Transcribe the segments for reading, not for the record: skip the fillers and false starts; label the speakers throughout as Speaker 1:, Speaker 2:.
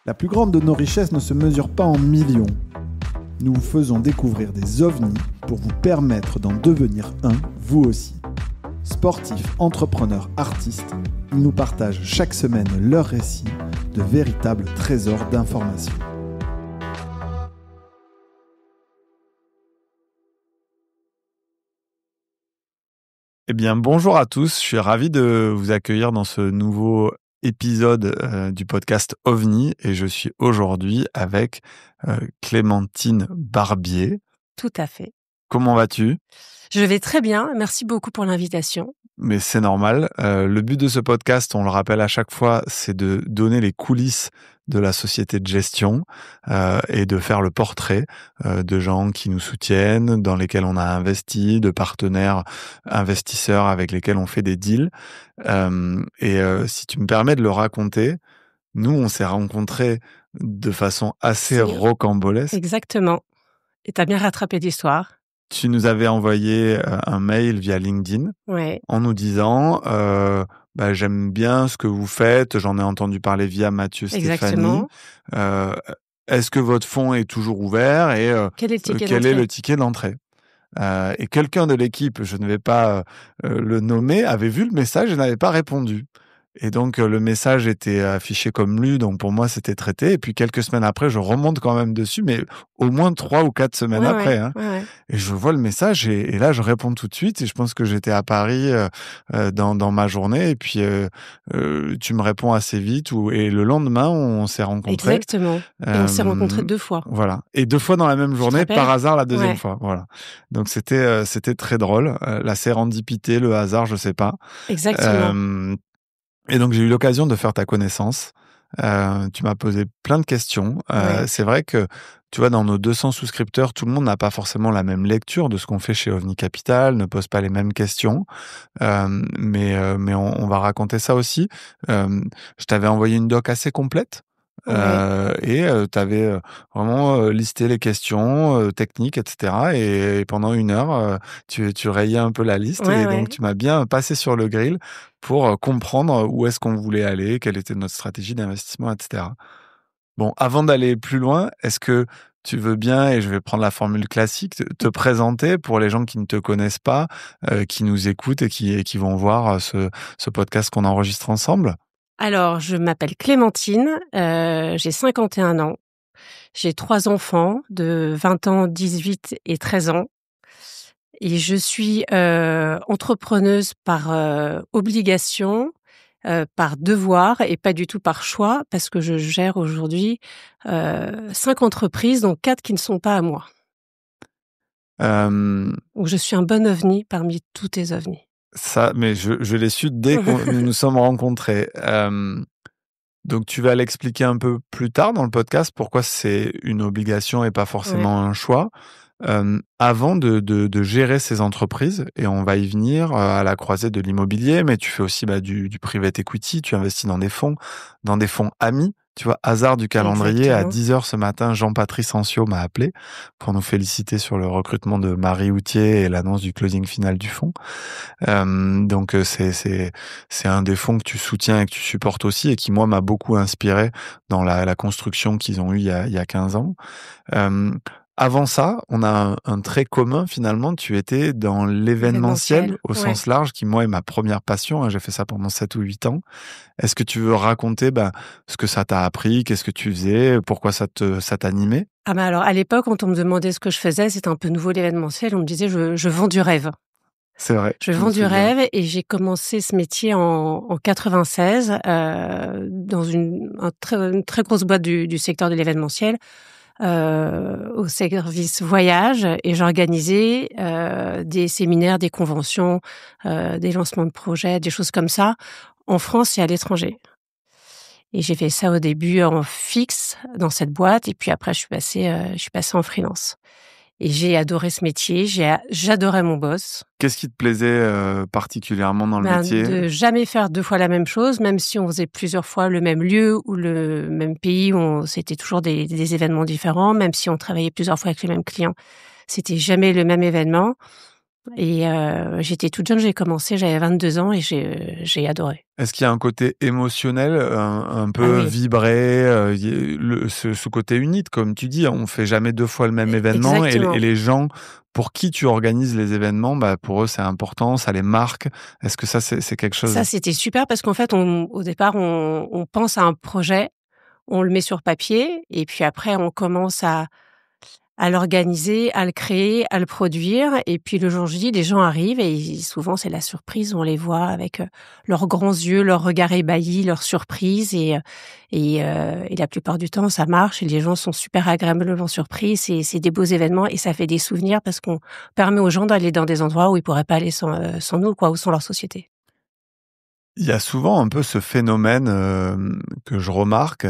Speaker 1: La plus grande de nos richesses ne se mesure pas en millions. Nous vous faisons découvrir des ovnis pour vous permettre d'en devenir un, vous aussi. Sportifs, entrepreneurs, artistes, ils nous partagent chaque semaine leurs récits de véritables trésors d'informations.
Speaker 2: Eh bien, bonjour à tous. Je suis ravi de vous accueillir dans ce nouveau épisode du podcast OVNI et je suis aujourd'hui avec Clémentine Barbier.
Speaker 3: Tout à fait.
Speaker 2: Comment vas-tu ?
Speaker 3: Je vais très bien. Merci beaucoup pour l'invitation.
Speaker 2: Mais c'est normal. Le but de ce podcast, on le rappelle à chaque fois, c'est de donner les coulisses de la société de gestion et de faire le portrait de gens qui nous soutiennent, dans lesquels on a investi, de partenaires investisseurs avec lesquels on fait des deals. Si tu me permets de le raconter, nous, on s'est rencontrés de façon assez rocambolesque.
Speaker 3: Exactement. Et tu as bien rattrapé l'histoire.
Speaker 2: Tu nous avais envoyé un mail via LinkedIn en nous disant j'aime bien ce que vous faites, j'en ai entendu parler via Mathieu Stéphanie. Est-ce que votre fonds est toujours ouvert et
Speaker 3: quel est
Speaker 2: le ticket d'entrée et quelqu'un de l'équipe, je ne vais pas le nommer, avait vu le message et n'avait pas répondu. Et donc, le message était affiché comme lu, donc pour moi, c'était traité. Et puis, quelques semaines après, je remonte quand même dessus, mais au moins 3 ou 4 semaines après. Et je vois le message et là, je réponds tout de suite. Et je pense que j'étais à Paris dans ma journée. Et puis, tu me réponds assez vite. Et le lendemain, on s'est rencontrés.
Speaker 3: Exactement. Et on s'est rencontrés 2 fois.
Speaker 2: Voilà. Et 2 fois dans la même journée, par hasard, la deuxième fois. Voilà. Donc, c'était très drôle. La sérendipité, le hasard, je sais pas.
Speaker 3: Exactement.
Speaker 2: Et donc, j'ai eu l'occasion de faire ta connaissance. Tu m'as posé plein de questions. C'est vrai que, tu vois, dans nos 200 souscripteurs, tout le monde n'a pas forcément la même lecture de ce qu'on fait chez OVNI Capital, ne pose pas les mêmes questions. Mais on va raconter ça aussi. Je t'avais envoyé une doc assez complète. Et tu avais vraiment listé les questions techniques, etc. Et pendant 1 heure, tu rayais un peu la liste. Donc, tu m'as bien passé sur le grill pour comprendre où est-ce qu'on voulait aller, quelle était notre stratégie d'investissement, etc. Bon, avant d'aller plus loin, est-ce que tu veux bien, et je vais prendre la formule classique, te présenter pour les gens qui ne te connaissent pas, qui nous écoutent et qui vont voir ce podcast qu'on enregistre ensemble ?
Speaker 3: Alors, je m'appelle Clémentine, j'ai 51 ans, j'ai 3 enfants de 20 ans, 18 et 13 ans. Et je suis entrepreneuse par obligation, par devoir et pas du tout par choix, parce que je gère aujourd'hui 5 entreprises, dont 4 qui ne sont pas à moi. Donc je suis un bon ovni parmi tous tes ovnis.
Speaker 2: Ça, mais je l'ai su dès que nous nous sommes rencontrés. Donc, tu vas l'expliquer un peu plus tard dans le podcast pourquoi c'est une obligation et pas forcément un choix. Avant de gérer ces entreprises, et on va y venir à la croisée de l'immobilier, mais tu fais aussi du private equity, tu investis dans des fonds amis. Tu vois, hasard du calendrier, à 10h ce matin, Jean-Patrice Ancio m'a appelé pour nous féliciter sur le recrutement de Marie Houtier et l'annonce du closing final du fonds. Donc c'est un des fonds que tu soutiens et que tu supportes aussi et qui, moi, m'a beaucoup inspiré dans la construction qu'ils ont eue il y a 15 ans. Avant ça, on a un trait commun finalement. Tu étais dans l'événementiel au sens large, qui moi est ma première passion. J'ai fait ça pendant 7 ou 8 ans. Est-ce que tu veux raconter ce que ça t'a appris, qu'est-ce que tu faisais, pourquoi ça t'animait ?
Speaker 3: Alors à l'époque, quand on me demandait ce que je faisais, c'était un peu nouveau l'événementiel. On me disait je vends du rêve.
Speaker 2: C'est vrai.
Speaker 3: Je vends du rêve et j'ai commencé ce métier en 96 dans une très grosse boîte du secteur de l'événementiel. Au service voyage, et j'organisais des séminaires, des conventions, des lancements de projets, des choses comme ça, en France et à l'étranger. Et j'ai fait ça au début en fixe dans cette boîte, et puis après je suis passée en freelance. Et j'ai adoré ce métier, j'adorais mon boss.
Speaker 2: Qu'est-ce qui te plaisait particulièrement dans le métier ?
Speaker 3: De jamais faire 2 fois la même chose, même si on faisait plusieurs fois le même lieu ou le même pays, c'était toujours des événements différents, même si on travaillait plusieurs fois avec les mêmes clients. C'était jamais le même événement. Et j'étais toute jeune, j'ai commencé, j'avais 22 ans et j'ai adoré.
Speaker 2: Est-ce qu'il y a un côté émotionnel, un peu
Speaker 3: Oui.
Speaker 2: vibré, ce côté unique, comme tu dis, on fait jamais 2 fois le même événement et
Speaker 3: Exactement.
Speaker 2: les gens pour qui tu organises les événements, pour eux, c'est important, ça les marque. Est-ce que ça, c'est quelque chose?
Speaker 3: Ça, c'était super parce qu'en fait, au départ, on pense à un projet, on le met sur papier et puis après on commence à l'organiser, à le créer, à le produire et puis le jour J, les gens arrivent et souvent c'est la surprise, on les voit avec, leurs grands yeux, leur regard ébahi, leur surprise et la plupart du temps ça marche et les gens sont super agréablement surpris. C'est des beaux événements et ça fait des souvenirs parce qu'on permet aux gens d'aller dans des endroits où ils pourraient pas aller sans nous quoi, ou sans leur société.
Speaker 2: Il y a souvent un peu ce phénomène, que je remarque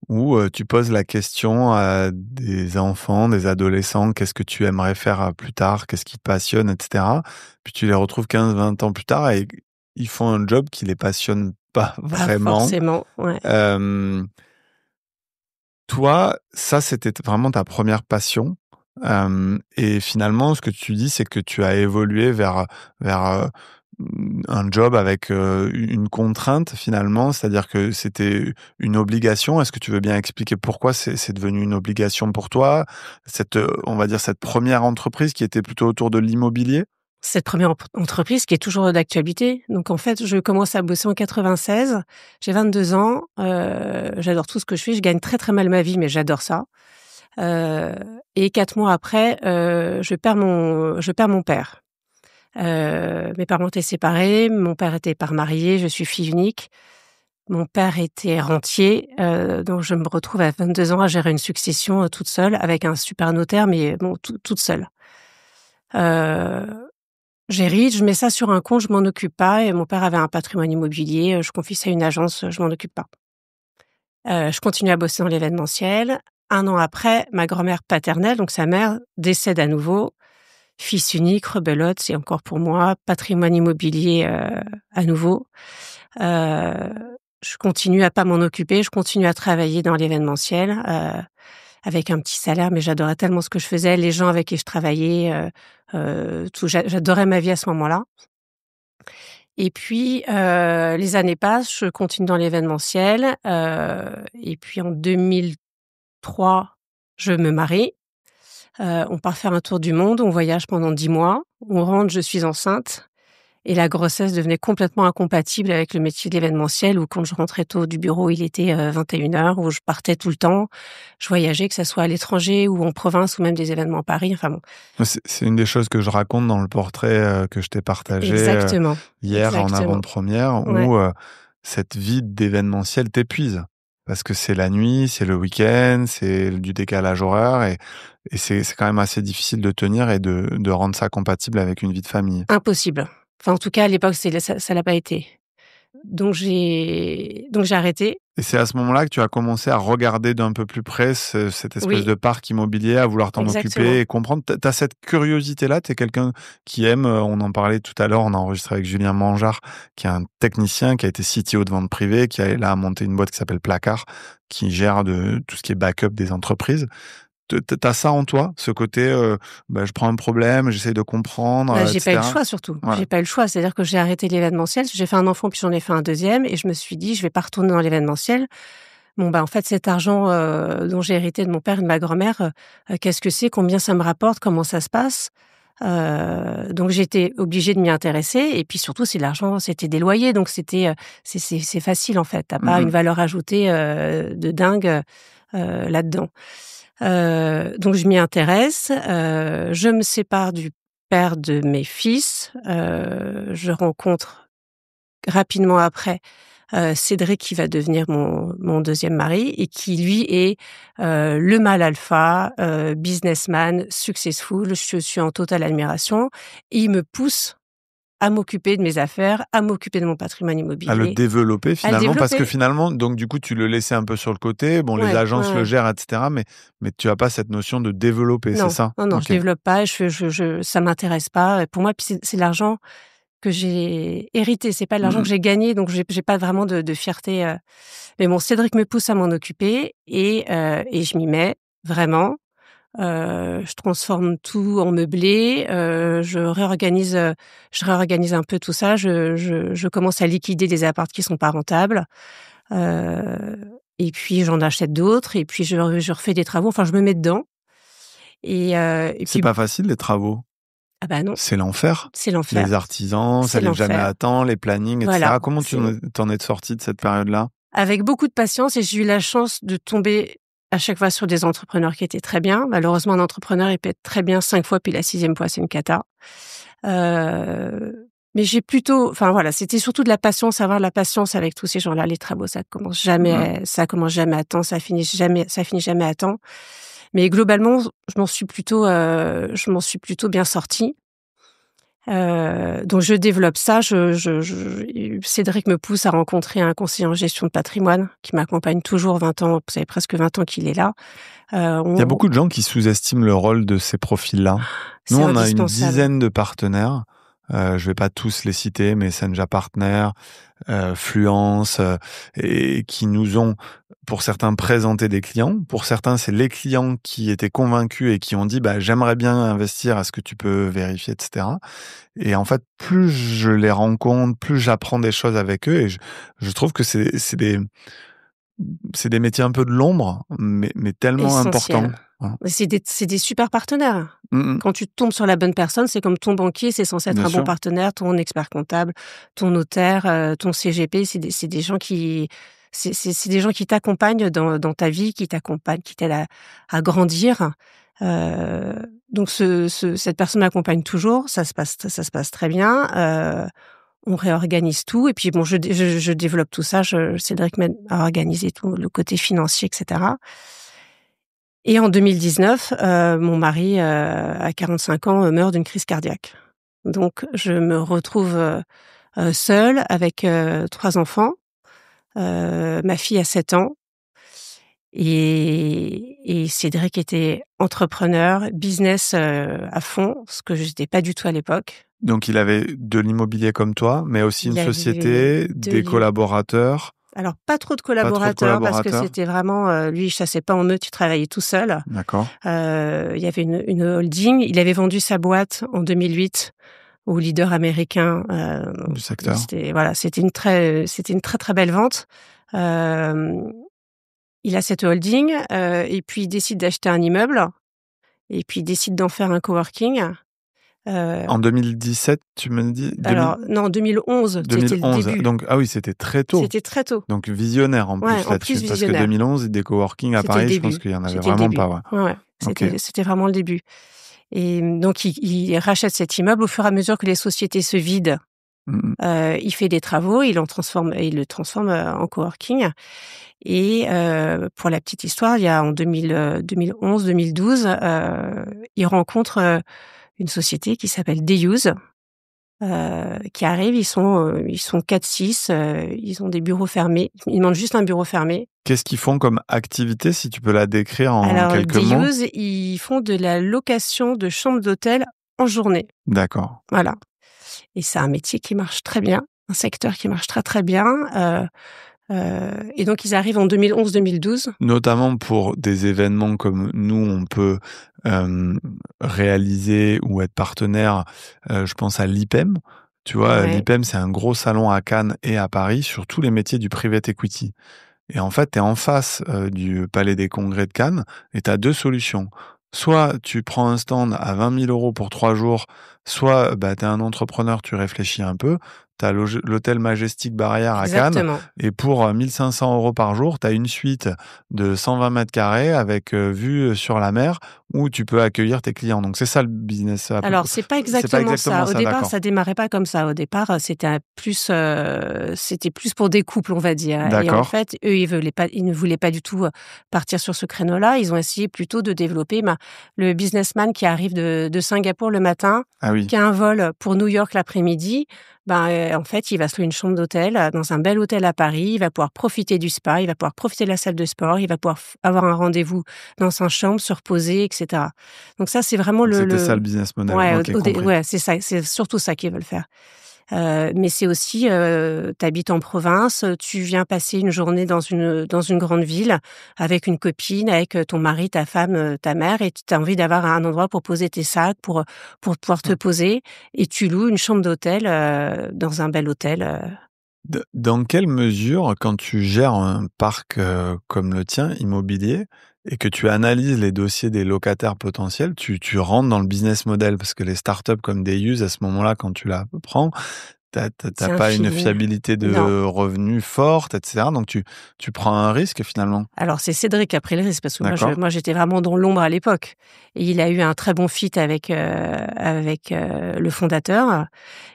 Speaker 2: où, tu poses la question à des enfants, des adolescents: «Qu'est-ce que tu aimerais faire, plus tard? Qu'est-ce qui te passionne?» et cetera. Puis tu les retrouves 15-20 ans plus tard et ils font un job qui les passionne pas
Speaker 3: Pas
Speaker 2: vraiment.
Speaker 3: forcément, ouais.
Speaker 2: Hem, Toi, ça, c'était vraiment ta première passion, et finalement, ce que tu dis, c'est que tu as évolué vers un job avec, une contrainte finalement, c'est-à-dire que c'était une obligation. Est-ce que tu veux bien expliquer pourquoi c'est devenu une obligation pour toi? On va dire cette première entreprise qui était plutôt autour de l'immobilier?
Speaker 3: Cette première entreprise qui est toujours d'actualité. Donc en fait, je commence à bosser en 96. J'ai 22 ans, j'adore tout ce que je fais. Je gagne très, très mal ma vie, mais j'adore ça. Heu et 4 mois après, je perds mon père. Mes parents étaient séparés, mon père était pas remarié, je suis fille unique. Mon père était rentier, donc je me retrouve à 22 ans à gérer une succession, toute seule avec un super notaire, mais bon, toute seule. Heu J'hérite, je mets ça sur un compte, je m'en occupe pas et mon père avait un patrimoine immobilier, je confie ça à une agence, je m'en occupe pas. Je continue à bosser dans l'événementiel. 1 an après, ma grand-mère paternelle, donc sa mère, décède à nouveau. Fils unique, rebelote, c'est encore pour moi, patrimoine immobilier, à nouveau. Heu, je continue à pas m'en occuper, je continue à travailler dans l'événementiel, avec un petit salaire, mais j'adorais tellement ce que je faisais, les gens avec qui je travaillais, tout. J'adorais ma vie à ce moment-là. Et puis, les années passent, je continue dans l'événementiel, et puis en 2003, je me marie. On part faire un tour du monde, on voyage pendant 10 mois, on rentre, je suis enceinte et la grossesse devenait complètement incompatible avec le métier d'événementiel où quand je rentrais tôt du bureau, il était, 21h, où je partais tout le temps. Je voyageais, que ça soit à l'étranger ou en province ou même des événements à Paris, enfin bon.
Speaker 2: C'est une des choses que je raconte dans le portrait, que je t'ai partagé,
Speaker 3: Exactement,
Speaker 2: hier en
Speaker 3: exactement.
Speaker 2: avant-première
Speaker 3: Ouais,
Speaker 2: où, cette vie d'événementiel t'épuise. Parce que c'est la nuit, c'est le week-end, c'est du décalage horaire et c'est quand même assez difficile de tenir et de rendre ça compatible avec une vie de famille.
Speaker 3: impossible. Enfin, en tout cas, à l'époque, ça l'a pas été. Donc j'ai arrêté.
Speaker 2: Et c'est à ce moment-là que tu as commencé à regarder d'un peu plus près cette espèce
Speaker 3: Oui,
Speaker 2: de parc immobilier, à vouloir t'en occuper
Speaker 3: exactement.
Speaker 2: et comprendre. Tu as cette curiosité-là, tu es quelqu'un qui aime, on en parlait tout à l'heure, on a enregistré avec Julien Mangeard, qui est un technicien, qui a été CTO de vente privée, qui a là monté une boîte qui s'appelle Placard, qui gère de tout ce qui est backup des entreprises. Tu as ça en toi, ce côté, je prends un problème, j'essaie de comprendre,
Speaker 3: Bah,
Speaker 2: et
Speaker 3: j'ai pas eu le
Speaker 2: cetera?
Speaker 3: choix surtout.
Speaker 2: Voilà.
Speaker 3: J'ai pas eu le choix. C'est-à-dire que j'ai arrêté l'événementiel. J'ai fait un enfant, puis j'en ai fait un deuxième et je me suis dit: «Je vais pas retourner dans l'événementiel». Bon, bah, en fait, cet argent, dont j'ai hérité de mon père et de ma grand-mère, qu'est-ce que c'est? Combien ça me rapporte? Comment ça se passe? Donc j'étais obligée de m'y intéresser et puis surtout, c'est de l'argent, c'était des loyers, donc c'était, c'est facile, en fait. Tu as
Speaker 2: Mmh
Speaker 3: pas une
Speaker 2: mh.
Speaker 3: valeur ajoutée, de dingue, là-dedans. Donc je m'y intéresse, je me sépare du père de mes fils, je rencontre rapidement après, Cédric qui va devenir mon 2e mari et qui lui est, le mâle alpha, businessman, successful. Je suis en totale admiration et il me pousse à m'occuper de mes affaires, à m'occuper de mon patrimoine
Speaker 2: À le
Speaker 3: immobilier,
Speaker 2: développer
Speaker 3: à le
Speaker 2: finalement, parce que
Speaker 3: développer.
Speaker 2: finalement donc du coup, tu le laissais un peu sur le côté. Bon, les
Speaker 3: Ouais, ouais,
Speaker 2: agences le
Speaker 3: ouais.
Speaker 2: gèrent et cetera, mais tu as pas cette notion de développer, c'est
Speaker 3: Non,
Speaker 2: ça?
Speaker 3: non, non, je
Speaker 2: OK.
Speaker 3: développe pas, je ça m'intéresse pas, pour moi, puis c'est de l'argent que j'ai hérité, c'est pas de
Speaker 2: Mmh
Speaker 3: l'argent que
Speaker 2: mh.
Speaker 3: j'ai gagné, donc j'ai pas vraiment de fierté, mais bon, Cédric me pousse à m'en occuper et je m'y mets vraiment. je transforme tout en meublé, je réorganise un peu tout ça. Je commence à liquider des apparts qui sont pas rentables. Et puis j'en achète d'autres. Et puis je refais des travaux. Enfin, je me mets dedans. Et
Speaker 2: C'est
Speaker 3: puis
Speaker 2: pas facile, les travaux.
Speaker 3: ah bah non,
Speaker 2: C'est l'enfer.
Speaker 3: c'est l'enfer.
Speaker 2: Les artisans, ça
Speaker 3: C'est
Speaker 2: n'arrive jamais
Speaker 3: l'enfer.
Speaker 2: à temps, les plannings, etc.
Speaker 3: Voilà.
Speaker 2: Comment tu t'en es sortie de cette période-là?
Speaker 3: Avec beaucoup de patience, et j'ai eu la chance de tomber à chaque fois sur des entrepreneurs qui étaient très bien. Malheureusement, un entrepreneur, il peut être très bien 5 fois, puis la 6e fois, c'est une cata. Mais j'ai plutôt, enfin voilà, c'était surtout de la patience, avoir de la patience avec tous ces gens-là. Les travaux, ça commence jamais à temps, ça finit jamais à temps. Mais globalement, je m'en suis plutôt bien sortie. Donc je développe ça. Cédric me pousse à rencontrer un conseiller en gestion de patrimoine qui m'accompagne toujours 20 ans. Ça fait presque 20 ans qu'il est là.
Speaker 2: Il y a beaucoup de gens qui sous-estiment le rôle de ces profils-là. Nous, on a une dizaine de partenaires. Je vais pas tous les citer, mais Senja Partner, Fluence, et qui nous ont, pour certains, présenté des clients. Pour certains, c'est les clients qui étaient convaincus et qui ont dit j'aimerais bien investir, est-ce que tu peux vérifier, etc. Et en fait, plus je les rencontre, plus j'apprends des choses avec eux, et je trouve que c'est des métiers un peu de l'ombre, mais tellement importants.
Speaker 3: C'est des super partenaires. Quand tu tombes sur la bonne personne, c'est comme ton banquier, c'est censé être un bon partenaire, ton expert comptable, ton notaire, ton CGP, c'est des gens qui t'accompagnent dans ta vie, qui t'accompagnent, qui t'aident à grandir. Donc cette personne m'accompagne toujours, ça se passe très bien. On réorganise tout, et puis bon, je développe tout ça. Cédric m'aide à organiser tout le côté financier, etc. Et en 2019, mon mari, à 45 ans, meurt d'une crise cardiaque. Donc, je me retrouve seule avec 3 enfants. Ma fille a 7 ans. Et Cédric était entrepreneur, business à fond, ce que je n'étais pas du tout à l'époque.
Speaker 2: Donc, il avait de l'immobilier comme toi, mais aussi une société, des collaborateurs.
Speaker 3: Alors, pas trop de collaborateurs, parce que c'était vraiment... lui, il chassait pas en meute, il travaillait tout seul.
Speaker 2: D'accord.
Speaker 3: Il y avait une holding. Il avait vendu sa boîte en 2008 au leader américain
Speaker 2: du secteur.
Speaker 3: C'était une très très belle vente. Il a cette holding, et puis il décide d'acheter un immeuble, et puis il décide d'en faire un coworking.
Speaker 2: En 2017, tu me dis?
Speaker 3: Alors, non, 2011, c'était le début.
Speaker 2: Donc, ah oui, c'était très tôt.
Speaker 3: C'était très tôt.
Speaker 2: Donc, visionnaire en plus là-dessus. Parce que 2011, des coworking à Paris, je pense qu'il y en avait vraiment pas.
Speaker 3: Ouais. C'était vraiment le début. Et donc, il rachète cet immeuble au fur et à mesure que les sociétés se vident. Il fait des travaux, il le transforme en coworking. Et pour la petite histoire, il y a en 2011-2012, il rencontre une société qui s'appelle Dayuse, qui arrive. Ils sont 4-6, ils ont des bureaux fermés. Ils demandent juste un bureau fermé.
Speaker 2: Qu'est-ce qu'ils font comme activité, si tu peux la décrire en quelques mots?
Speaker 3: Alors, Dayuse, ils font de la location de chambres d'hôtel en journée.
Speaker 2: D'accord.
Speaker 3: Voilà. Et c'est un métier qui marche très bien, un secteur qui marche très très bien. Et donc, ils arrivent en 2011-2012.
Speaker 2: Notamment pour des événements comme nous, on peut réaliser ou être partenaire. Je pense à l'IPEM. Tu vois, l'IPEM, c'est un gros salon à Cannes et à Paris sur tous les métiers du private equity. Et en fait, tu es en face du Palais des Congrès de Cannes, et tu as 2 solutions. Soit tu prends un stand à 20 000 € pour 3 jours, soit tu es un entrepreneur, tu réfléchis un peu. Tu as l'hôtel Majestic Barrière à Cannes, et pour 1 500 € par jour, tu as une suite de 120 mètres carrés avec vue sur la mer où tu peux accueillir tes clients. Donc, c'est ça le business.
Speaker 3: Alors, c'est pas exactement ça. Au départ, ça démarrait pas comme ça. Au départ, c'était plus pour des couples, on va dire.
Speaker 2: D'accord.
Speaker 3: Et en fait, eux, ils ne voulaient pas du tout partir sur ce créneau-là. Ils ont essayé plutôt de développer le businessman qui arrive de Singapour le matin, qui a un vol pour New York l'après-midi. En fait, il va se louer une chambre d'hôtel dans un bel hôtel à Paris. Il va pouvoir profiter du spa, il va pouvoir profiter de la salle de sport, il va pouvoir avoir un rendez-vous dans sa chambre, se reposer, etc. Donc ça, c'est vraiment
Speaker 2: C'était ça le business model.
Speaker 3: Ouais, c'est ça, c'est surtout ça qu'ils veulent faire. Mais c'est aussi, tu habites en province, tu viens passer une journée dans une grande ville avec une copine, avec ton mari, ta femme, ta mère, et tu as envie d'avoir un endroit pour poser tes sacs, pour pouvoir te poser, et tu loues une chambre d'hôtel dans un bel hôtel.
Speaker 2: Dans quelle mesure, quand tu gères un parc comme le tien, immobilier, et que tu analyses les dossiers des locataires potentiels, tu rentres dans le business model? Parce que les startups comme Deyus, à ce moment-là, quand tu la prends, t'as
Speaker 3: C'est un
Speaker 2: pas une
Speaker 3: feeling.
Speaker 2: fiabilité
Speaker 3: Non.
Speaker 2: de revenus forte, etc. Donc tu prends un risque finalement.
Speaker 3: Alors c'est Cédric qui a pris le risque parce que
Speaker 2: D'accord.
Speaker 3: moi j'étais vraiment dans l'ombre à l'époque, et il a eu un très bon fit avec le fondateur.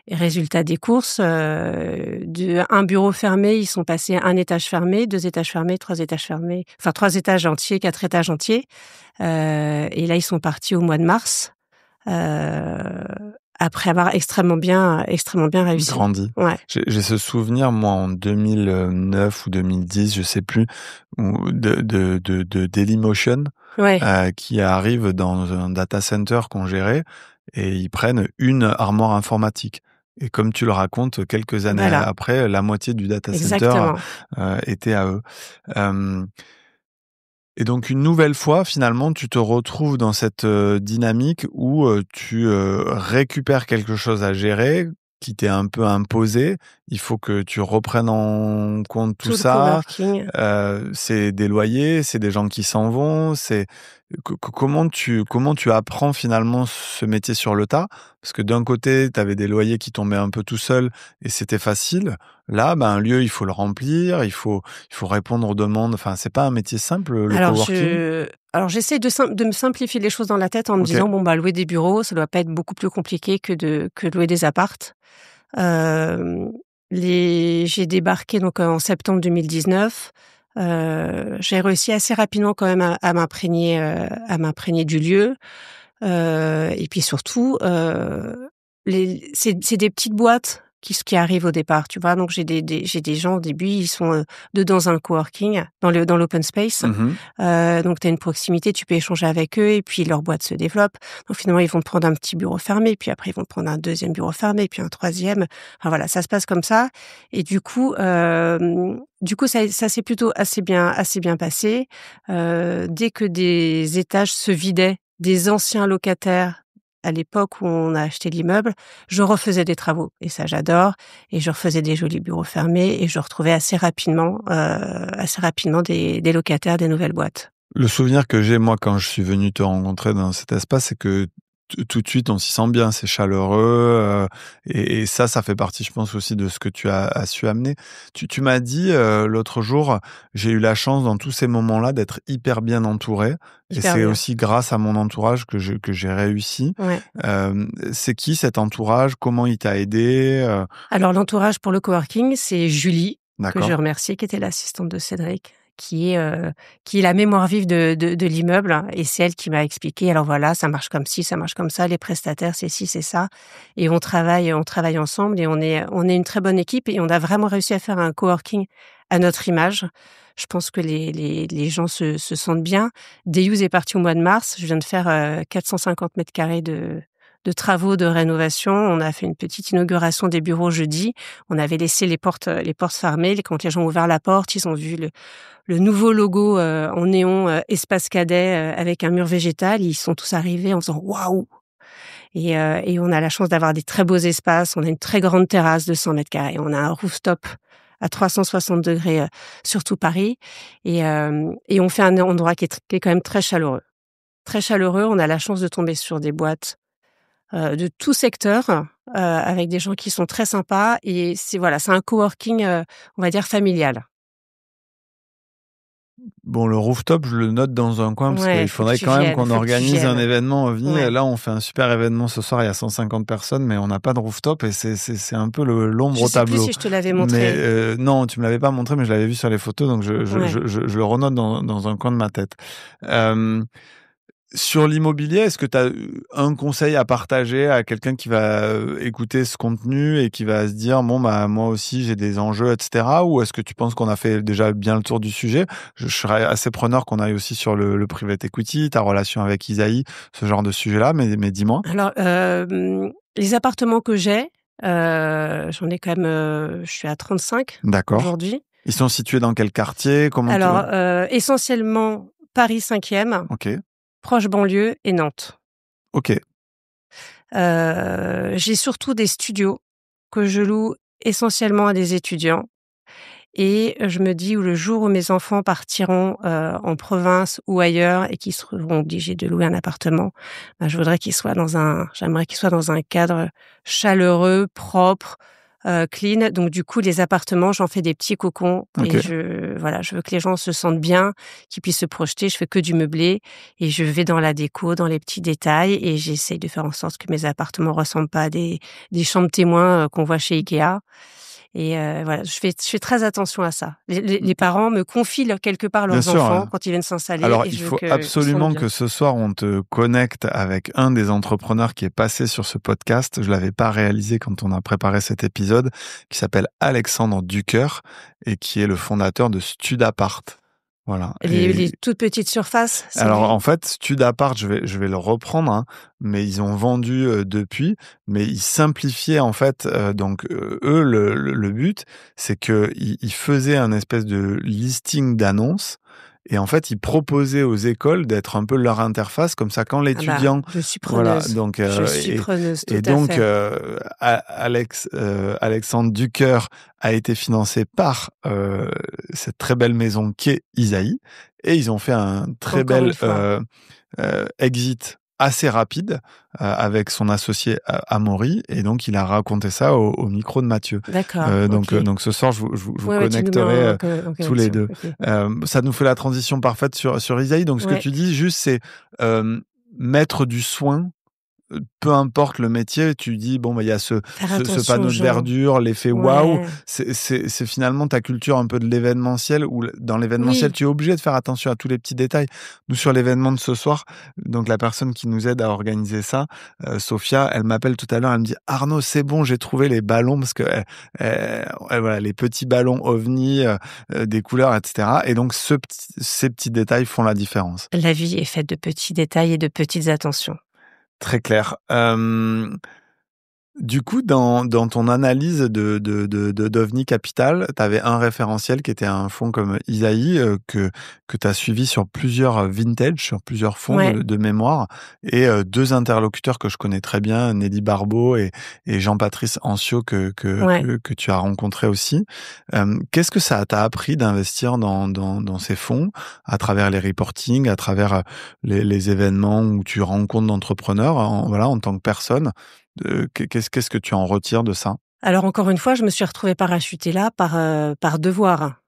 Speaker 3: Et résultat des courses, un bureau fermé, ils sont passés à un étage fermé, 2 étages fermés, 3 étages fermés, enfin 3 étages entiers, 4 étages entiers. Et là ils sont partis au mois de mars, heu, après avoir extrêmement bien réussi.
Speaker 2: Grandi.
Speaker 3: Ouais.
Speaker 2: J'ai ce souvenir, moi, en 2009 ou 2010, je sais plus, de Dailymotion,
Speaker 3: Ouais,
Speaker 2: qui arrive dans un data center qu'on gérait, et ils prennent une armoire informatique. Et comme tu le racontes, quelques années
Speaker 3: voilà,
Speaker 2: après, la moitié du data center
Speaker 3: exactement.
Speaker 2: était à eux. Hem Et donc une nouvelle fois, finalement, tu te retrouves dans cette dynamique où tu récupères quelque chose à gérer qui t'est un peu imposé. Il faut que tu reprennes en compte tout
Speaker 3: Tout le
Speaker 2: ça.
Speaker 3: coworking.
Speaker 2: C'est des loyers, c'est des gens qui s'en vont. C'est comment tu apprends finalement ce métier sur le tas? Parce que d'un côté, tu avais des loyers qui tombaient un peu tout seuls et c'était facile. Là, ben, un lieu, il faut le remplir, il faut répondre aux demandes. Enfin, c'est pas un métier simple, le
Speaker 3: Alors
Speaker 2: coworking.
Speaker 3: j'essaie de me simplifier les choses dans la tête en me
Speaker 2: OK.
Speaker 3: disant: «Bon, bah, louer des bureaux, ça doit pas être beaucoup plus compliqué que de louer des apparts». Hem, j'ai débarqué donc en septembre 2019. J'ai réussi assez rapidement quand même à m'imprégner du lieu. Et puis surtout, c'est des petites boîtes qui arrivent au départ, tu vois? Donc j'ai des gens au début, ils sont, 2 dans un coworking, dans l'open space.
Speaker 2: Mmh.
Speaker 3: Donc tu as une proximité, tu peux échanger avec eux et puis leur boîte se développe. Donc finalement, ils vont te prendre un petit bureau fermé, puis après ils vont te prendre un deuxième bureau fermé, puis un troisième. Enfin voilà, ça se passe comme ça, et du coup ça s'est plutôt assez bien passé. Dès que des étages se vidaient, des anciens locataires, à l'époque où on a acheté l'immeuble, je refaisais des travaux, et ça j'adore, et je refaisais des jolis bureaux fermés, et je retrouvais assez rapidement des locataires, des nouvelles boîtes.
Speaker 2: Le souvenir que j'ai, moi, quand je suis venu te rencontrer dans cet espace, c'est que tout de suite, on s'y sent bien, c'est chaleureux, et ça fait partie, je pense, aussi de ce que tu as su amener. Tu m'as dit l'autre jour, j'ai eu la chance dans tous ces moments-là d'être hyper bien entouré, et
Speaker 3: Hyper
Speaker 2: c'est
Speaker 3: bien.
Speaker 2: aussi grâce à mon entourage que j'ai réussi.
Speaker 3: Ouais.
Speaker 2: C'est qui cet entourage? Comment il t'a aidé?
Speaker 3: Alors l'entourage pour le coworking, c'est Julie, que je
Speaker 2: D'accord.
Speaker 3: remercie, qui était l'assistante de Cédric, qui est la mémoire vive de l'immeuble, et c'est elle qui m'a expliqué: «Alors voilà, ça marche comme ci, ça marche comme ça, les prestataires, c'est ci, c'est ça», et on travaille ensemble, et on est une très bonne équipe, et on a vraiment réussi à faire un coworking à notre image. Je pense que les gens se sentent bien. Deyous est parti au mois de mars. Je viens de faire 450 mètres carrés de travaux de rénovation. On a fait une petite inauguration des bureaux jeudi. On avait laissé les portes fermées. Quand les gens ont ouvert la porte, ils ont vu le nouveau logo en néon, espace cadet, avec un mur végétal. Ils sont tous arrivés en faisant waouh. Et on a la chance d'avoir des très beaux espaces. On a une très grande terrasse de 100 mètres carrés. On a un rooftop à 360 degrés sur tout Paris, et on fait un endroit qui est quand même très chaleureux. Très chaleureux. On a la chance de tomber sur des boîtes de tout secteur, avec des gens qui sont très sympas, et c'est un coworking, on va dire familial.
Speaker 2: Bon, le rooftop, je le note dans un coin parce
Speaker 3: Ouais,
Speaker 2: qu'il faudrait quand même qu'on
Speaker 3: faut que tu
Speaker 2: organise un
Speaker 3: viennes.
Speaker 2: événement OVNI.
Speaker 3: Ouais.
Speaker 2: Là, on fait un super événement ce soir, il y a 150 personnes, mais on n'a pas de rooftop, et c'est un peu l'ombre
Speaker 3: Je
Speaker 2: au
Speaker 3: sais plus
Speaker 2: tableau.
Speaker 3: si je te l'avais
Speaker 2: Mais
Speaker 3: montré.
Speaker 2: non, tu me l'avais pas montré, mais je l'avais vu sur les photos, donc
Speaker 3: Ouais.
Speaker 2: je le renote dans un coin de ma tête. Euh, Sur l'immobilier, est-ce que tu as un conseil à partager à quelqu'un qui va écouter ce contenu et qui va se dire bon bah moi aussi j'ai des enjeux, etc. Ou est-ce que tu penses qu'on a fait déjà bien le tour du sujet? Je serais assez preneur qu'on aille aussi sur le private equity, ta relation avec Isaïe, ce genre de sujet-là, mais dis-moi.
Speaker 3: Alors, les appartements que j'ai, J'en ai quand même, je suis à 35
Speaker 2: D'accord.
Speaker 3: aujourd'hui.
Speaker 2: Ils sont situés dans quel quartier?
Speaker 3: Alors, essentiellement Paris 5e,
Speaker 2: OK.
Speaker 3: proche banlieue et Nantes.
Speaker 2: OK.
Speaker 3: J'ai surtout des studios que je loue essentiellement à des étudiants et je me dis où le jour où mes enfants partiront, en province ou ailleurs et qu'ils seront obligés de louer un appartement, bah, j'aimerais qu'ils soient dans un cadre chaleureux, propre, clean. Donc du coup, les appartements, j'en fais des petits cocons
Speaker 2: OK.
Speaker 3: et je veux que les gens se sentent bien, qu'ils puissent se projeter. Je fais que du meublé et je vais dans la déco, dans les petits détails et j'essaye de faire en sorte que mes appartements ressemblent pas à des chambres témoins, qu'on voit chez Ikea. Et voilà, je fais très attention à ça. Les parents me confient quelque part
Speaker 2: Bien
Speaker 3: leurs
Speaker 2: sûr,
Speaker 3: enfants quand ils viennent s'installer
Speaker 2: alors,
Speaker 3: et
Speaker 2: il
Speaker 3: je veux
Speaker 2: faut
Speaker 3: qu'ils se sentent
Speaker 2: absolument
Speaker 3: bien.
Speaker 2: que ce soir, on te connecte avec un des entrepreneurs qui est passé sur ce podcast. Je l'avais pas réalisé quand on a préparé cet épisode, qui s'appelle Alexandre Ducœur et qui est le fondateur de Studapart. Voilà.
Speaker 3: Les toutes petites surfaces, c'est
Speaker 2: Alors,
Speaker 3: lui?
Speaker 2: en fait, Studapart, je vais le reprendre, hein, mais ils ont vendu depuis, mais ils simplifiaient en fait. Donc, eux, le but, c'est que ils faisaient un espèce de listing d'annonces. Et en fait, ils proposaient aux écoles d'être un peu leur interface, comme ça, quand l'étudiant,
Speaker 3: Je suis
Speaker 2: voilà,
Speaker 3: preneuse.
Speaker 2: donc
Speaker 3: Je suis preneuse, tout
Speaker 2: et
Speaker 3: à
Speaker 2: donc
Speaker 3: fait.
Speaker 2: Alexandre Ducœur a été financé par cette très belle maison qu'est Isaïe, et ils ont fait un très
Speaker 3: Encore
Speaker 2: bel
Speaker 3: une fois.
Speaker 2: exit assez rapide avec son associé Amaury, et donc il a raconté ça au micro de Mathieu.
Speaker 3: D'accord, OK.
Speaker 2: Donc ce soir, je vous
Speaker 3: Ouais, tu nous mets
Speaker 2: connecterai
Speaker 3: en
Speaker 2: tous les
Speaker 3: connexion.
Speaker 2: deux.
Speaker 3: OK.
Speaker 2: Ça nous fait la transition parfaite sur Isaïe. Donc ce que
Speaker 3: Ouais.
Speaker 2: tu dis juste, c'est mettre du soin. Peu importe le métier, tu dis bon, bah il y a ce
Speaker 3: Faire attention
Speaker 2: panneau
Speaker 3: aux
Speaker 2: de
Speaker 3: gens.
Speaker 2: verdure, l'effet waouh.
Speaker 3: Ouais.
Speaker 2: C'est finalement ta culture un peu de l'événementiel, où dans l'événementiel
Speaker 3: Oui.
Speaker 2: tu es obligé de faire attention à tous les petits détails. Nous, sur l'événement de ce soir, donc la personne qui nous aide à organiser ça, Sophia, elle m'appelle tout à l'heure, elle me dit Arnaud, c'est bon, j'ai trouvé les ballons, parce que voilà, les petits ballons ovnis, des couleurs, etc. Et donc ces petits détails font la différence.
Speaker 3: La vie est faite de petits détails et de petites attentions.
Speaker 2: Très clair. Du coup, dans ton analyse d'OVNI Capital, tu avais un référentiel qui était un fonds comme Isaïe, que tu as suivi sur plusieurs vintage, sur plusieurs fonds
Speaker 3: Ouais.
Speaker 2: de mémoire, et deux interlocuteurs que je connais très bien, Nelly Barbeau et Jean-Patrice Ancio, que tu as rencontré aussi. Qu'est-ce que ça t'a appris d'investir dans ces fonds, à travers les reportings, à travers les événements où tu rencontres d'entrepreneurs, en tant que personne? Qu'est-ce que tu en retires de ça?
Speaker 3: Alors encore une fois, je me suis retrouvée parachutée là par devoir.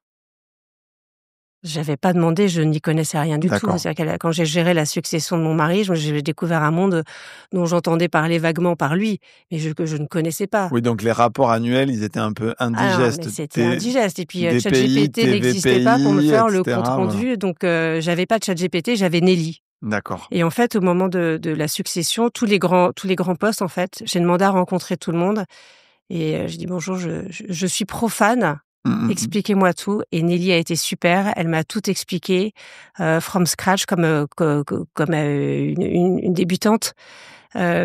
Speaker 3: J'avais pas demandé, je n'y connaissais rien du tout.
Speaker 2: D'accord.
Speaker 3: C'est-à-dire quand j'ai géré la succession de mon mari, j'ai découvert un monde dont j'entendais parler vaguement par lui, mais que je ne connaissais pas.
Speaker 2: Oui, donc les rapports annuels, ils étaient un peu
Speaker 3: Ah non,
Speaker 2: indigestes.
Speaker 3: mais c'était indigeste. Et puis
Speaker 2: DPI,
Speaker 3: ChatGPT n'existait pas pour me
Speaker 2: TVPI,
Speaker 3: faire le
Speaker 2: etc.,
Speaker 3: compte rendu, donc j'avais pas de ChatGPT, j'avais Nelly.
Speaker 2: D'accord.
Speaker 3: Et en fait, au moment de la succession, tous les grands postes, en fait, j'ai demandé à rencontrer tout le monde et je dis: «Bonjour, je suis profane, expliquez-moi tout». Et Nelly a été super, elle m'a tout expliqué, from scratch comme une débutante. Je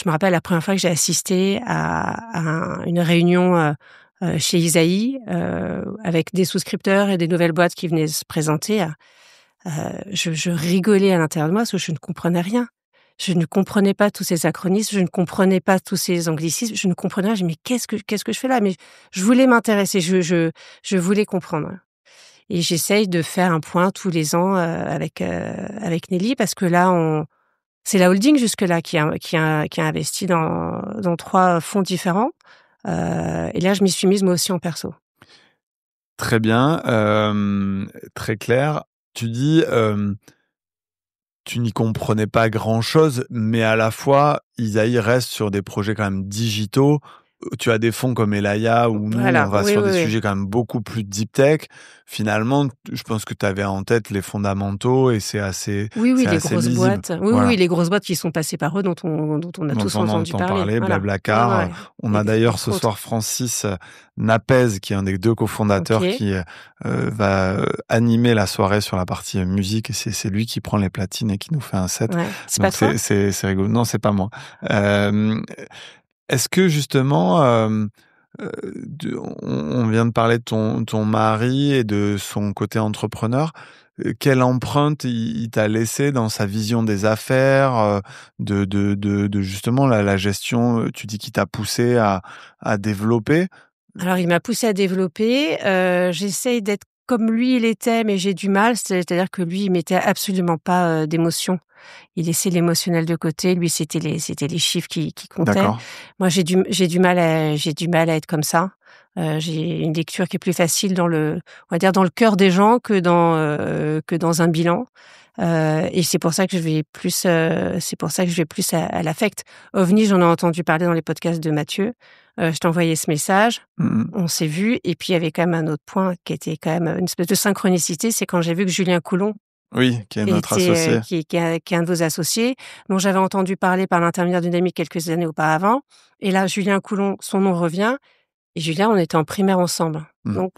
Speaker 3: me rappelle la première fois que j'ai assisté à une réunion, chez Isaïe, avec des souscripteurs et des nouvelles boîtes qui venaient se présenter. Je rigolais à l'intérieur de moi parce que je ne comprenais rien. Je ne comprenais pas tous ces acronismes, je ne comprenais pas tous ces anglicismes, je ne comprenais rien. Je me dis: «Mais qu'est-ce que je fais là?» Mais je voulais m'intéresser, je voulais comprendre. Et j'essaye de faire un point tous les ans, avec Nelly, parce que là, c'est la holding jusque-là qui a investi dans 3 fonds différents. Et là, je m'y suis mise moi aussi en perso.
Speaker 2: Très bien, très clair. Tu dis, tu n'y comprenais pas grand-chose, mais à la fois, Isaïe reste sur des projets quand même digitaux. Tu as des fonds comme Elaya, où nous, on
Speaker 3: Voilà,
Speaker 2: va
Speaker 3: oui,
Speaker 2: sur
Speaker 3: oui,
Speaker 2: des
Speaker 3: oui.
Speaker 2: sujets quand même beaucoup plus deep tech. Finalement, je pense que tu avais en tête les fondamentaux, et c'est assez
Speaker 3: Oui,
Speaker 2: c'est
Speaker 3: les
Speaker 2: assez
Speaker 3: grosses
Speaker 2: lisible.
Speaker 3: boîtes. Oui,
Speaker 2: Voilà.
Speaker 3: oui, les grosses boîtes qui sont passées par eux, dont on a
Speaker 2: Donc
Speaker 3: tous
Speaker 2: on
Speaker 3: entendu
Speaker 2: entend
Speaker 3: parler.
Speaker 2: parler,
Speaker 3: Voilà.
Speaker 2: Blablacar.
Speaker 3: Ouais, ouais.
Speaker 2: On a d'ailleurs ce
Speaker 3: Entre
Speaker 2: soir
Speaker 3: autres.
Speaker 2: Francis Napez, qui est un des 2 cofondateurs,
Speaker 3: OK.
Speaker 2: qui va animer la soirée sur la partie musique, et c'est lui qui prend les platines et qui nous fait un set.
Speaker 3: Ouais. C'est
Speaker 2: Donc
Speaker 3: pas toi?
Speaker 2: c'est rigolo. Non, c'est pas moi. Est-ce que justement, on vient de parler de ton mari et de son côté entrepreneur. Quelle empreinte il t'a laissé dans sa vision des affaires, de justement la gestion, tu dis qu'il t'a poussé à développer?
Speaker 3: Alors il m'a poussée à développer, j'essaye d'être comme lui il était, mais j'ai du mal. C'est-à-dire que lui, il mettait absolument pas, d'émotion. Il laissait l'émotionnel de côté. Lui, c'était les chiffres qui comptaient.
Speaker 2: D'accord.
Speaker 3: Moi, j'ai du mal à être comme ça. J'ai une lecture qui est plus facile on va dire dans le cœur des gens que dans un bilan. Et c'est pour ça que je vais plus, à l'affect. OVNI, j'en ai entendu parler dans les podcasts de Mathieu. Je t'ai envoyé ce message,
Speaker 2: Mmh.
Speaker 3: on s'est vus et puis il y avait quand même un autre point qui était quand même une espèce de synchronicité, c'est quand j'ai vu que Julien Coulon
Speaker 2: Oui, qui est notre
Speaker 3: était,
Speaker 2: associé.
Speaker 3: qui est un de vos associés, dont j'avais entendu parler par l'intermédiaire d'une amie quelques années auparavant. Et là, Julien Coulon, son nom revient. Et Julien, on était en primaire ensemble.
Speaker 2: Mmh.
Speaker 3: Donc,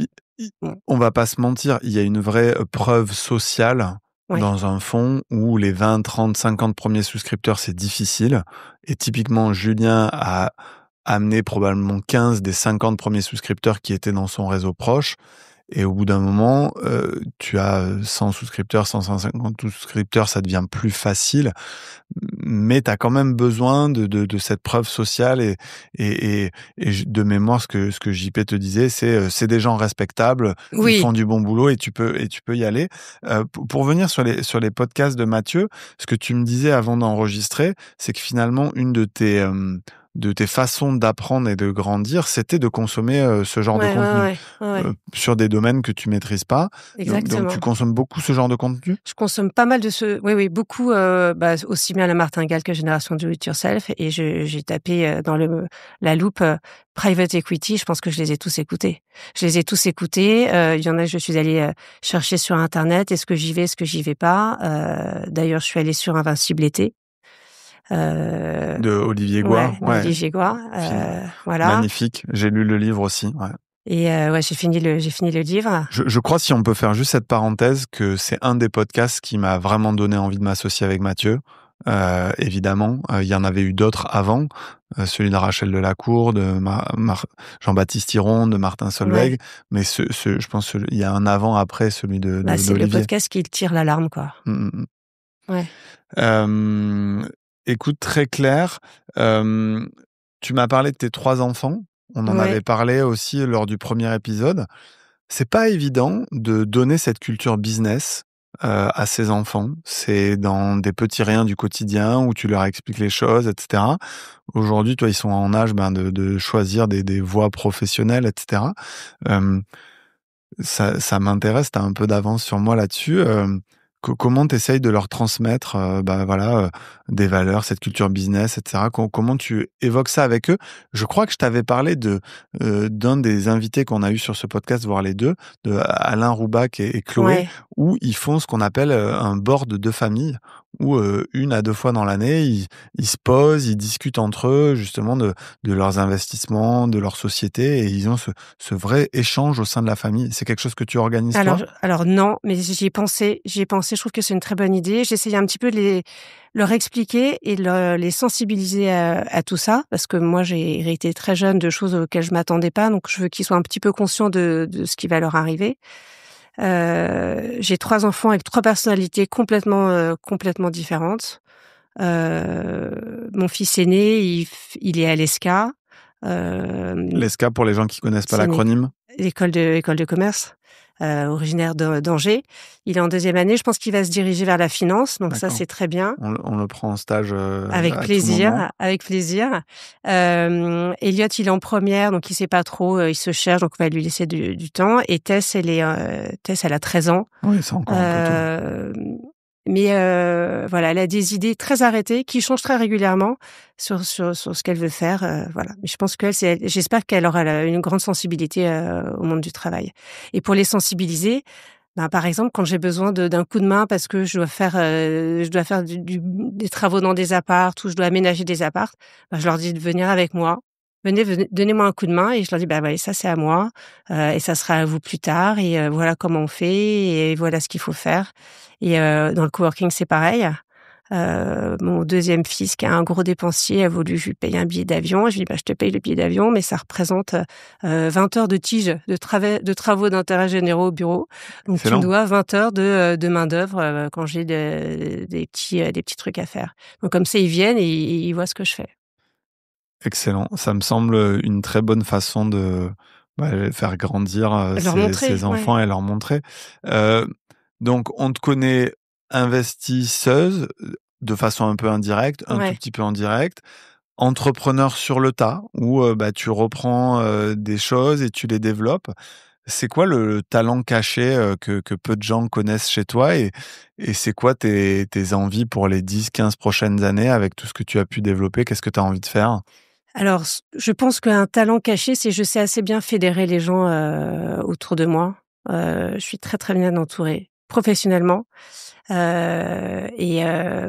Speaker 3: bon,
Speaker 2: On va pas se mentir, il y a une vraie preuve sociale
Speaker 3: ouais.
Speaker 2: dans un fonds où les 20, 30, 50 premiers souscripteurs, c'est difficile. Et typiquement, Julien a amené probablement 15 des 50 premiers souscripteurs qui étaient dans son réseau proche. Et au bout d'un moment, tu as 100 souscripteurs, 150 souscripteurs, ça devient plus facile. Mais tu as quand même besoin de cette preuve sociale et de mémoire, ce que JP te disait, c'est des gens respectables, ils
Speaker 3: Oui.
Speaker 2: font du bon boulot et tu peux y aller. Pour venir sur les podcasts de Mathieu, ce que tu me disais avant d'enregistrer, c'est que finalement, une de tes façons d'apprendre et de grandir, c'était de consommer ce genre de contenu.
Speaker 3: Ouais.
Speaker 2: Sur des domaines que tu maîtrises pas.
Speaker 3: Exactement.
Speaker 2: Donc tu consommes beaucoup ce genre de contenu?
Speaker 3: Je consomme pas mal de oui, beaucoup, aussi bien la martingale que Génération Do It Yourself. Et j'ai tapé dans la loupe private equity. Je pense que je les ai tous écoutés. Il y en a que je suis allée chercher sur Internet. Est-ce que j'y vais, est-ce que j'y vais pas? D'ailleurs, je suis allée sur Invincible été.
Speaker 2: De Olivier Goy. Ouais.
Speaker 3: Olivier Goy. Voilà.
Speaker 2: Magnifique. J'ai lu le livre aussi. Ouais.
Speaker 3: Et j'ai fini le livre.
Speaker 2: Je crois, si on peut faire juste cette parenthèse, que c'est un des podcasts qui m'a vraiment donné envie de m'associer avec Mathieu. Évidemment, il y en avait eu d'autres avant, celui de Rachel Delacour, de Jean-Baptiste Hiron, de Martin Solveig,
Speaker 3: Ouais.
Speaker 2: mais je pense il y a un avant-après celui
Speaker 3: C'est le
Speaker 2: d'Olivier.
Speaker 3: podcast qui tire l'alarme, quoi. Ouais.
Speaker 2: Écoute, très clair. Tu m'as parlé de tes 3 enfants. On en avait parlé aussi lors du premier épisode. C'est pas évident de donner cette culture business à ses enfants. C'est dans des petits riens du quotidien où tu leur expliques les choses, etc. Aujourd'hui, toi, ils sont en âge de choisir des voies professionnelles, etc. Ça m'intéresse, tu as un peu d'avance sur moi là-dessus. Comment tu essayes de leur transmettre des valeurs, cette culture business, etc. Comment tu évoques ça avec eux? Je crois que je t'avais parlé d'un des invités qu'on a eu sur ce podcast, voire les deux, de Alain Roubac et Chloé, où ils font ce qu'on appelle un board de famille, où 1 à 2 fois dans l'année, ils se posent, ils discutent entre eux justement de leurs investissements, de leur société, et ils ont ce vrai échange au sein de la famille. C'est quelque chose que tu organises, toi?
Speaker 3: Alors non, mais j'y ai pensé, je trouve que c'est une très bonne idée. J'essayais un petit peu de leur expliquer et les sensibiliser à tout ça, parce que moi j'ai hérité très jeune de choses auxquelles je m'attendais pas, donc je veux qu'ils soient un petit peu conscients de ce qui va leur arriver. J'ai 3 enfants avec 3 personnalités complètement différentes. Mon fils aîné, il est à l'ESCA.
Speaker 2: L'ESCA, pour les gens qui connaissent pas
Speaker 3: C'est
Speaker 2: l'acronyme?
Speaker 3: École de commerce, originaire d'Angers. Il est en 2e année. Je pense qu'il va se diriger vers la finance, donc ça,
Speaker 2: D'accord.
Speaker 3: c'est très bien.
Speaker 2: On le prend en stage
Speaker 3: Avec
Speaker 2: à tout
Speaker 3: plaisir,
Speaker 2: moment.
Speaker 3: avec plaisir. Elliot, il est en première, donc il sait pas trop, il se cherche, donc on va lui laisser du temps. Et Tess, elle a 13 ans.
Speaker 2: Oui, c'est encore un peu tôt.
Speaker 3: Mais voilà, elle a des idées très arrêtées qui changent très régulièrement sur ce qu'elle veut faire. Voilà. Mais je pense j'espère qu'elle aura une grande sensibilité au monde du travail. Et pour les sensibiliser, par exemple, quand j'ai besoin d'un coup de main parce que je dois faire des travaux dans des apparts ou je dois aménager des apparts, je leur dis de venir avec moi. Venez, donnez-moi un coup de main, et je leur dis voilà, ça c'est à moi et ça sera à vous plus tard, et voilà comment on fait et voilà ce qu'il faut faire. Et dans le coworking, c'est pareil. Mon deuxième fils, qui est un gros dépensier, a voulu que je lui paye un billet d'avion. Je lui ai dit: «Bah, je te paye le billet d'avion, mais ça représente, 20 heures de TIG, de travaux d'intérêt généraux au bureau. Donc tu me
Speaker 2: Excellent.
Speaker 3: dois 20 heures de main-d'œuvre, quand j'ai des petits trucs à faire». Donc comme ça, ils viennent et ils voient ce que je fais.
Speaker 2: Excellent. Ça me semble une très bonne façon de faire grandir
Speaker 3: Leur montrer,
Speaker 2: ces
Speaker 3: ouais.
Speaker 2: enfants et leur montrer. Euh, donc, on te connaît investisseuse de façon un peu indirecte, un tout
Speaker 3: Ouais.
Speaker 2: petit peu en direct, entrepreneur sur le tas, où tu reprends des choses et tu les développes. C'est quoi le talent caché que peu de gens connaissent chez toi et c'est quoi tes envies pour les 10-15 prochaines années avec tout ce que tu as pu développer? Qu'est-ce que tu as envie de faire?
Speaker 3: Alors je pense qu'un talent caché, c'est je sais assez bien fédérer les gens, autour de moi. Je suis très, très bien entourée professionnellement, et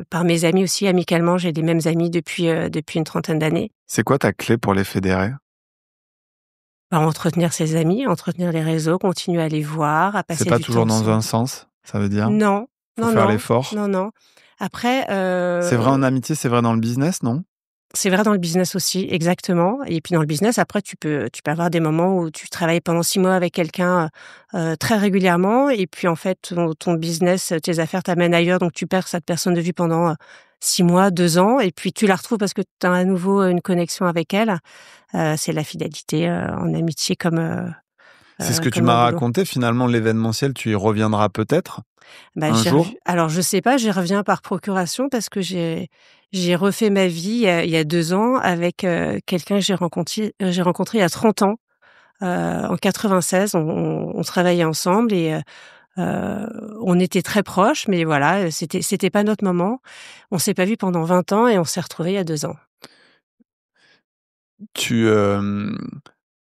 Speaker 3: par mes amis aussi, amicalement. J'ai les mêmes amis depuis une trentaine d'années.
Speaker 2: C'est quoi ta clé pour les fédérer?
Speaker 3: Bah, entretenir ses amis, entretenir les réseaux, continuer à les voir, à
Speaker 2: C'est
Speaker 3: passer
Speaker 2: pas
Speaker 3: du temps
Speaker 2: toujours dans un
Speaker 3: ensemble.
Speaker 2: sens, ça veut dire?
Speaker 3: Non,
Speaker 2: Faut
Speaker 3: non,
Speaker 2: faire
Speaker 3: non,
Speaker 2: l'effort.
Speaker 3: non, non. Après,
Speaker 2: C'est vrai en amitié, c'est vrai dans le business, non?
Speaker 3: c'est vrai dans le business aussi, exactement. Et puis dans le business, après, tu peux avoir des moments où tu travailles pendant 6 mois avec quelqu'un, très régulièrement et puis en fait, ton business, tes affaires t'amènent ailleurs, donc tu perds cette personne de vue pendant, 6 mois, 2 ans et puis tu la retrouves parce que tu as à nouveau une connexion avec elle. C'est la fidélité, en amitié
Speaker 2: C'est ce que tu
Speaker 3: comme dans
Speaker 2: m'as
Speaker 3: le boulot.
Speaker 2: raconté, finalement, l'événementiel, tu y reviendras peut-être
Speaker 3: Bah,
Speaker 2: un jour?
Speaker 3: alors je sais pas, j'y reviens par procuration parce que j'ai refait ma vie il y a 2 ans avec, quelqu'un que j'ai rencontré il y a 30 ans, en 96. On travaillait ensemble et on était très proches, mais voilà, c'était pas notre moment. On s'est pas vus pendant 20 ans et on s'est retrouvés il y a 2 ans.
Speaker 2: Tu,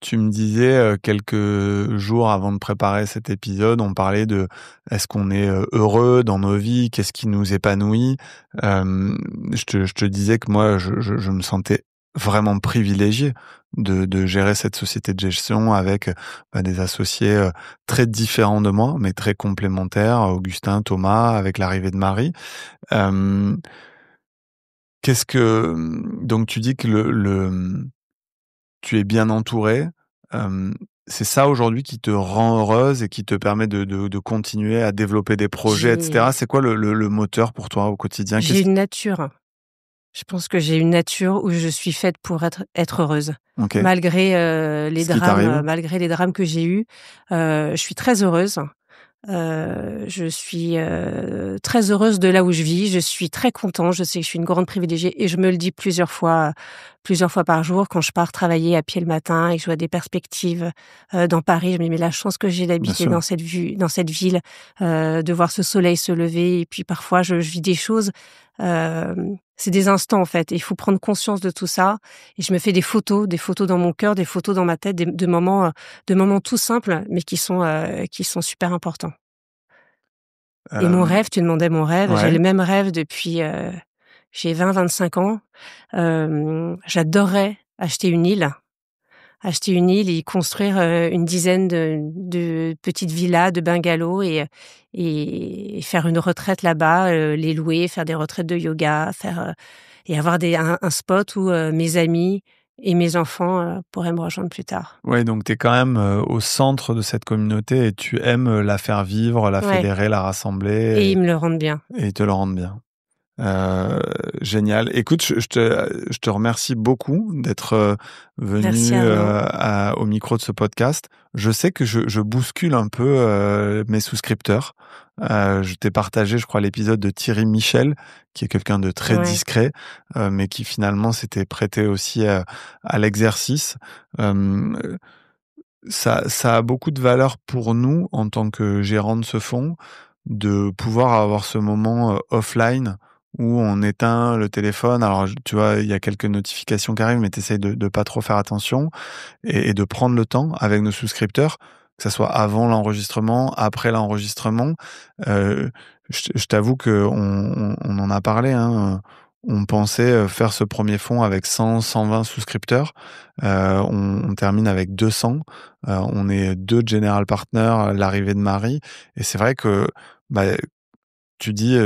Speaker 2: tu me disais, quelques jours avant de préparer cet épisode, on parlait de est-ce qu'on est, heureux dans nos vies? Qu'est-ce qui nous épanouit? Je te disais que moi, je me sentais vraiment privilégié de gérer cette société de gestion avec, des associés, très différents de moi, mais très complémentaires, Augustin, Thomas, avec l'arrivée de Marie. Hem, qu'est-ce que, donc tu dis que tu es bien entourée. Hem, c'est ça aujourd'hui qui te rend heureuse et qui te permet de continuer à développer des projets et cetera?
Speaker 3: J'ai
Speaker 2: C'est quoi le moteur pour toi au quotidien?
Speaker 3: j'ai
Speaker 2: Qu'est-ce
Speaker 3: une nature. Je pense que j'ai une nature où je suis faite pour être heureuse.
Speaker 2: OK.
Speaker 3: Malgré,
Speaker 2: Ce qui t'arrive?
Speaker 3: malgré les drames que j'ai eus, je suis très heureuse. Je suis, très heureuse de là où je vis. Je suis très contente. Je sais que je suis une grande privilégiée et je me le dis plusieurs fois par jour quand je pars travailler à pied le matin et que je vois des perspectives, dans Paris. Je me dis: «Mais la chance que j'ai
Speaker 2: Bien
Speaker 3: d'habiter
Speaker 2: sûr.
Speaker 3: dans cette ville, de voir ce soleil se lever» et puis parfois je vis des choses, c'est des instants en fait et il faut prendre conscience de tout ça et je me fais des photos dans mon cœur, des photos dans ma tête, de moments tout simples mais qui sont super importants. Et mon
Speaker 2: Hem,
Speaker 3: rêve, tu demandais mon rêve, j'ai
Speaker 2: ouais.
Speaker 3: le même rêve depuis, j'ai 20-25 ans. J'adorerais acheter une île et y construire, une dizaine de petites villas, de bungalows et faire une retraite là-bas, les louer, faire des retraites de yoga, et avoir un spot où, mes amis et mes enfants, pourraient me rejoindre plus tard.
Speaker 2: Ouais, donc tu es quand même, au centre de cette communauté et tu aimes, la faire vivre, la
Speaker 3: Ouais,
Speaker 2: fédérer, la
Speaker 3: et
Speaker 2: rassembler
Speaker 3: ils me le rendent bien.
Speaker 2: et te le rendre bien. Heu, génial. Écoute, je te remercie beaucoup d'être,
Speaker 3: Merci
Speaker 2: venu,
Speaker 3: Arnaud.
Speaker 2: au micro de ce podcast. Je sais que je bouscule un peu, mes souscripteurs. Je t'ai partagé, je crois, l'épisode de Thierry Michel, qui est quelqu'un de très
Speaker 3: Ouais.
Speaker 2: discret, mais qui finalement s'était prêté aussi à l'exercice. Hem, ça a beaucoup de valeur pour nous, en tant que gérants de ce fonds, de pouvoir avoir ce moment, offline où on éteint le téléphone. Alors j tu vois, il y a quelques notifications qui arrivent, mais tu essaies de pas trop faire attention et de prendre le temps avec nos souscripteurs, que ça soit avant l'enregistrement, après l'enregistrement. Heu, je t'avoue qu'on en a parlé, hein, on pensait, faire ce premier fonds avec 100-120 souscripteurs. On termine avec 200. On est 2 general partners à l'arrivée de Marie et c'est vrai que, bah, tu dis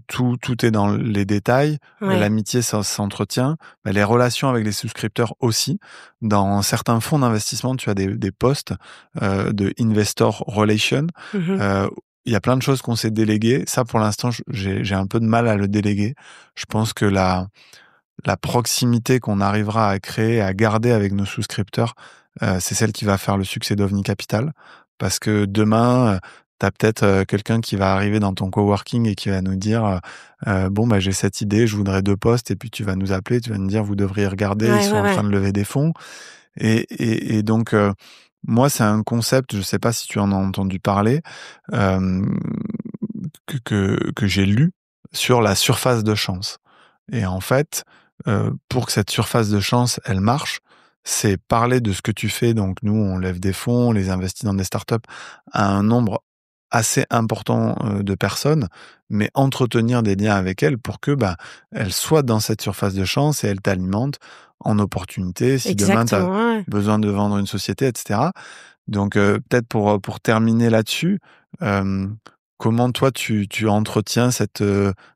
Speaker 2: tout est dans les détails.
Speaker 3: Ouais.
Speaker 2: L'amitié, ça s'entretient. Mais les relations avec les souscripteurs aussi. Dans certains fonds d'investissement, tu as des postes de investor relation. Il y a plein de choses qu'on s'est déléguées. Ça, pour l'instant, j'ai un peu de mal à le déléguer. Je pense que la proximité qu'on arrivera à créer, à garder avec nos souscripteurs, c'est celle qui va faire le succès d'OVNI Capital. Parce que demain, tu as peut-être quelqu'un qui va arriver dans ton coworking et qui va nous dire bon, bah, j'ai cette idée, je voudrais 2 postes, et puis tu vas nous appeler, tu vas nous dire vous devriez regarder, ils sont en train de lever des fonds. Et donc, moi, c'est un concept, je sais pas si tu en as entendu parler, que j'ai lu sur la surface de chance. Et en fait, pour que cette surface de chance, elle marche, c'est parler de ce que tu fais. Donc, nous, on lève des fonds, on les investit dans des startups à un nombre assez important de personnes, mais entretenir des liens avec elles pour que elles soient dans cette surface de chance et elles t'alimentent en opportunités. Si demain, tu as besoin de vendre une société, etc. Donc, peut-être pour terminer là-dessus, comment toi, tu entretiens cette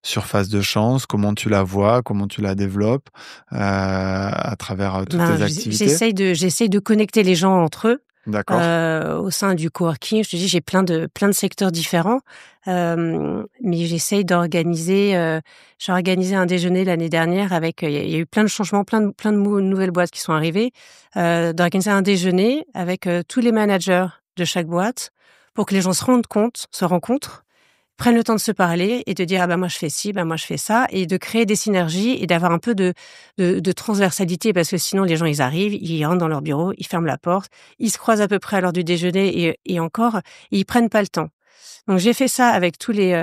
Speaker 2: surface de chance? Comment tu la vois? Comment tu la développes à travers toutes tes activités?
Speaker 3: J'essaye de connecter les gens entre eux.
Speaker 2: D'accord.
Speaker 3: Au sein du coworking, je te dis, j'ai plein de secteurs différents, mais j'essaye d'organiser. J'ai organisé un déjeuner l'année dernière avec. Il y a eu plein de changements, plein de nouvelles boîtes qui sont arrivées. D'organiser un déjeuner avec tous les managers de chaque boîte pour que les gens se rencontrent, prennent le temps de se parler et de dire moi je fais ci, moi je fais ça, et de créer des synergies et d'avoir un peu de transversalité, parce que sinon les gens ils arrivent, ils rentrent dans leur bureau, ils ferment la porte, ils se croisent à peu près à l'heure du déjeuner et encore ils prennent pas le temps. Donc j'ai fait ça avec tous les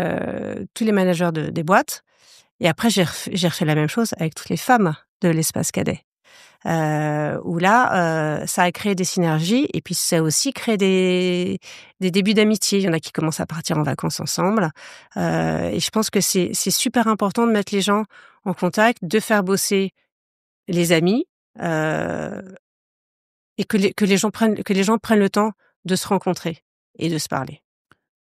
Speaker 3: managers des boîtes, et après j'ai refait la même chose avec toutes les femmes de l'espace cadet. Où là, ça a créé des synergies, et puis ça a aussi créé des débuts d'amitié. Il y en a qui commencent à partir en vacances ensemble. Et je pense que c'est super important de mettre les gens en contact, de faire bosser les amis, et que les gens prennent le temps de se rencontrer et de se parler.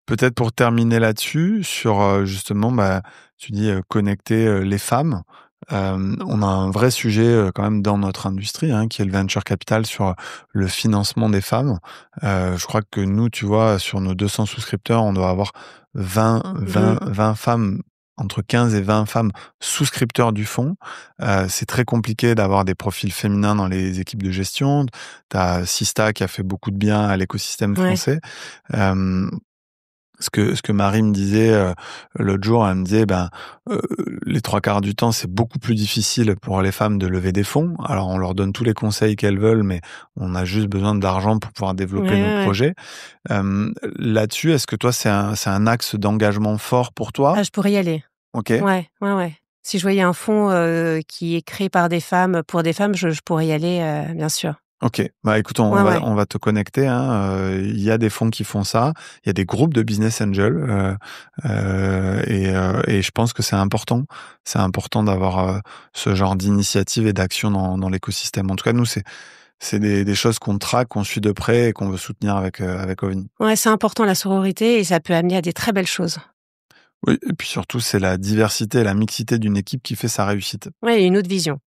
Speaker 2: Peut-être pour terminer là-dessus, sur justement, tu dis connecter les femmes. On a un vrai sujet quand même dans notre industrie, qui est le venture capital sur le financement des femmes. Je crois que nous, tu vois, sur nos 200 souscripteurs, on doit avoir 20 femmes, entre 15 et 20 femmes souscripteurs du fonds. C'est très compliqué d'avoir des profils féminins dans les équipes de gestion. T'as Sista qui a fait beaucoup de bien à l'écosystème français. Ce que Marie me disait l'autre jour, elle me disait les 3/4 du temps, c'est beaucoup plus difficile pour les femmes de lever des fonds. Alors on leur donne tous les conseils qu'elles veulent, mais on a juste besoin d'argent pour pouvoir développer nos projets. Là-dessus, est-ce que toi c'est un axe d'engagement fort pour toi?
Speaker 3: Je pourrais y aller.
Speaker 2: Ok.
Speaker 3: Ouais. Si je voyais un fonds qui est créé par des femmes pour des femmes, je pourrais y aller, bien sûr.
Speaker 2: Ok, écoute, on va te connecter. Il y a des fonds qui font ça. Il y a des groupes de business angels et je pense que c'est important. C'est important d'avoir ce genre d'initiative et d'action dans l'écosystème. En tout cas, nous, c'est des choses qu'on traque, qu'on suit de près et qu'on veut soutenir avec OVNI.
Speaker 3: Ouais, c'est important, la sororité, et ça peut amener à des très belles choses.
Speaker 2: Oui, et puis surtout, c'est la diversité et la mixité d'une équipe qui fait sa réussite.
Speaker 3: Ouais, une autre vision.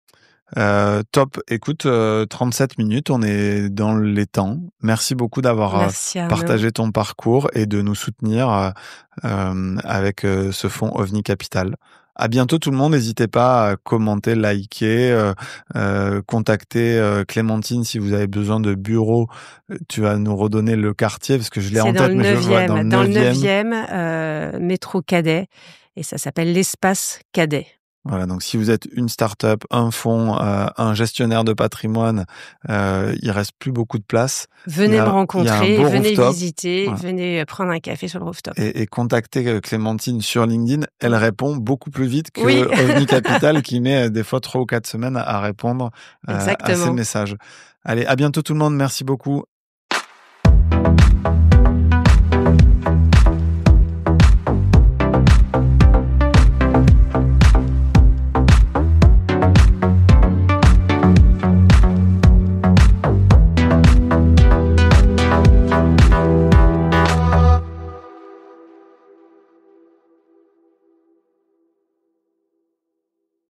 Speaker 2: Top. Écoute, 37 minutes, on est dans les temps. Merci beaucoup d'avoir partagé ton parcours et de nous soutenir avec ce fonds OVNI Capital. À bientôt tout le monde. N'hésitez pas à commenter, liker, contacter Clémentine si vous avez besoin de bureau. Tu vas nous redonner le quartier parce que je l'ai en tête, mais je le vois dans le
Speaker 3: 9e métro Cadet, et ça s'appelle l'Espace Cadet.
Speaker 2: Voilà, donc si vous êtes une start-up, un fonds, un gestionnaire de patrimoine, il reste plus beaucoup de place.
Speaker 3: Venez me rencontrer, venez visiter, venez prendre un café sur le rooftop.
Speaker 2: Et contactez Clémentine sur LinkedIn, elle répond beaucoup plus vite que OVNI Capital qui met des fois 3 ou 4 semaines à répondre à ces messages. Allez, à bientôt tout le monde, merci beaucoup.